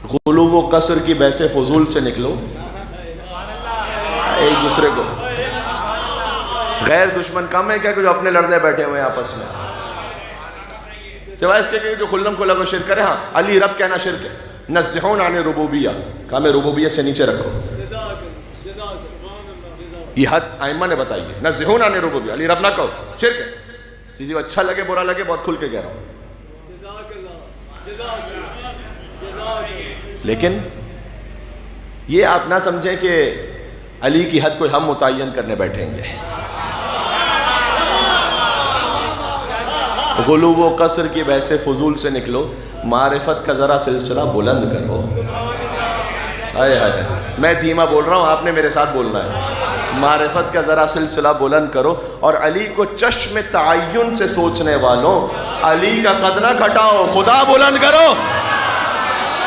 غلو و قصر کی بحث فضول سے نکلو، ایک دوسرے کو غیر دشمن کم ہے کیا کہ جو اپنے لڑنے بیٹھے ہوئے ہیں آپس میں، سوائے اس کے کہ جو خلم کھلا کو شرک کرے. ہاں علی رب کہنا شرک ہے. نزہون عن ربوبیہ، کام ربوبیہ سے نیچے رکھو، یہ حد ائمہ نے بتائی ہے. نزہون عن ربوبیہ، علی رب نہ کہو، شرک ہے. کسی کو اچھا لگے برا لگے، بہت کھل کے کہہ رہا ہوں. لیکن یہ آپ نہ سمجھیں کہ علی کی حد کو ہم متعین کرنے بیٹھیں گے. غلو و قصر کی بحث فضول سے نکلو، معرفت کا ذرا سلسلہ بلند کرو. آئے آئے میں دھیما بول رہا ہوں، آپ نے میرے ساتھ بولنا ہے. معرفت کا ذرا سلسلہ بلند کرو، اور علی کو چشم تعین سے سوچنے والوں علی کا قد نہ گھٹاؤ، خدا بلند کرو.